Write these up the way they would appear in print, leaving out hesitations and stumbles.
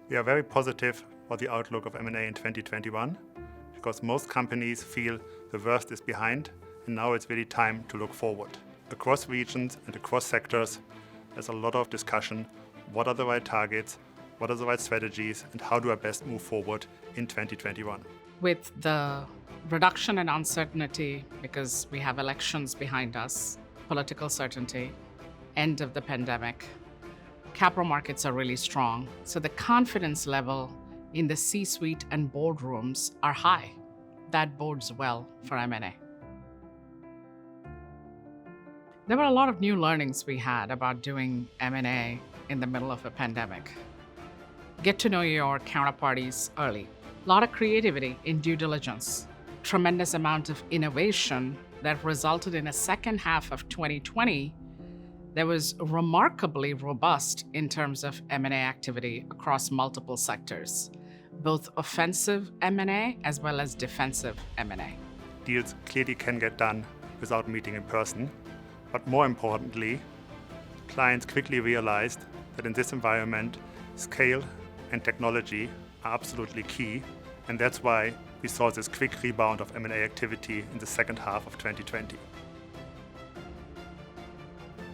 We are very positive for the outlook of M&A in 2021 because most companies feel the worst is behind and now it's really time to look forward. Across regions and across sectors, there's a lot of discussion. What are the right targets? What are the right strategies? And how do I best move forward in 2021? With the reduction in uncertainty because we have elections behind us, political certainty, end of the pandemic, capital markets are really strong. So the confidence level in the C-suite and boardrooms are high. That bodes well for M&A. There were a lot of new learnings we had about doing M&A in the middle of a pandemic. Get to know your counterparties early. A lot of creativity in due diligence. Tremendous amount of innovation that resulted in a second half of 2020 that was remarkably robust in terms of M&A activity across multiple sectors, both offensive M&A as well as defensive M&A. Deals clearly can get done without meeting in person, but more importantly, clients quickly realized that in this environment, scale and technology are absolutely key, and that's why we saw this quick rebound of M&A activity in the second half of 2020.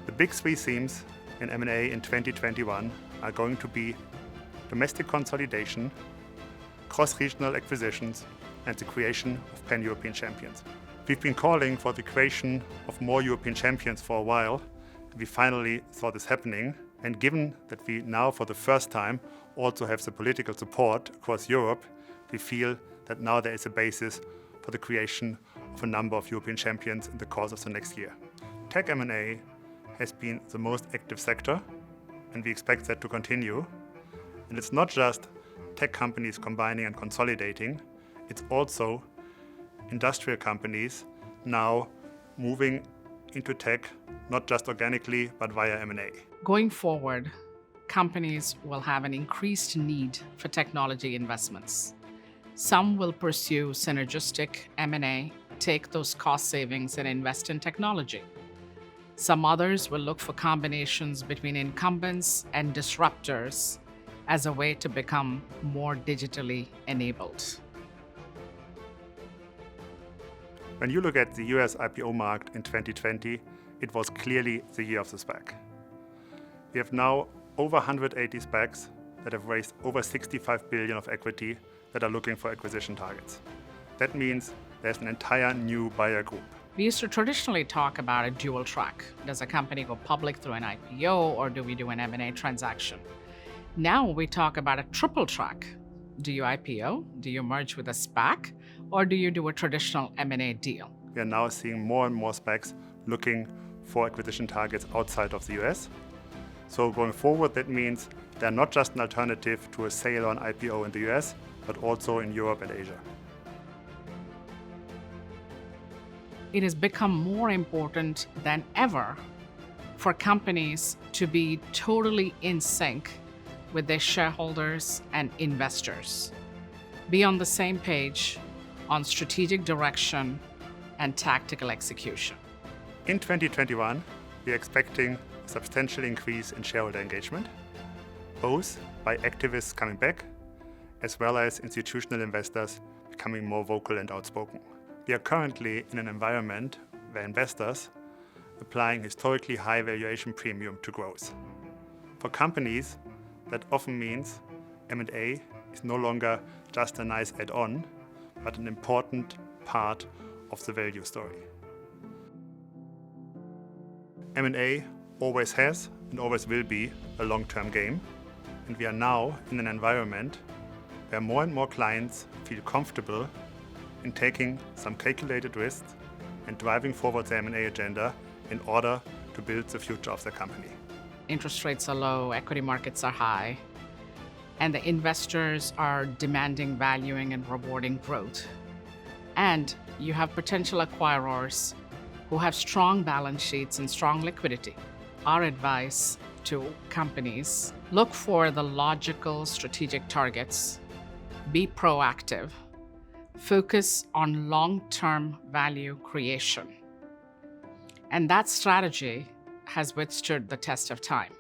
The big three themes in M&A in 2021 are going to be domestic consolidation, cross-regional acquisitions, and the creation of pan-European champions. We've been calling for the creation of more European champions for a while. We finally saw this happening, and given that we now for the first time also have the political support across Europe, we feel that now there is a basis for the creation of a number of European champions in the course of the next year. Tech M&A has been the most active sector, and we expect that to continue. And it's not just tech companies combining and consolidating, it's also industrial companies now moving into tech, not just organically, but via M&A. Going forward, companies will have an increased need for technology investments. Some will pursue synergistic M&A, take those cost savings and invest in technology. Some others will look for combinations between incumbents and disruptors as a way to become more digitally enabled. When you look at the US IPO market in 2020, it was clearly the year of the SPAC. We have now over 180 SPACs that have raised over 65 billion of equity that are looking for acquisition targets. That means there's an entire new buyer group. We used to traditionally talk about a dual track. Does a company go public through an IPO or do we do an M&A transaction? Now we talk about a triple track. Do you IPO? Do you merge with a SPAC? Or do you do a traditional M&A deal? We are now seeing more and more SPACs looking for acquisition targets outside of the US. So going forward, that means they're not just an alternative to a sale or an IPO in the US, but also in Europe and Asia. It has become more important than ever for companies to be totally in sync with their shareholders and investors, be on the same page on strategic direction and tactical execution. In 2021, we are expecting a substantial increase in shareholder engagement, both by activists coming back, as well as institutional investors becoming more vocal and outspoken. We are currently in an environment where investors are applying historically high valuation premium to growth. For companies, that often means M&A is no longer just a nice add-on, but an important part of the value story. M&A always has and always will be a long-term game, and we are now in an environment where more and more clients feel comfortable in taking some calculated risks and driving forward the M&A agenda in order to build the future of their company. Interest rates are low, equity markets are high, and the investors are demanding, valuing, and rewarding growth. And you have potential acquirers who have strong balance sheets and strong liquidity. Our advice to companies: look for the logical strategic targets, be proactive, focus on long-term value creation. And that strategy has withstood the test of time.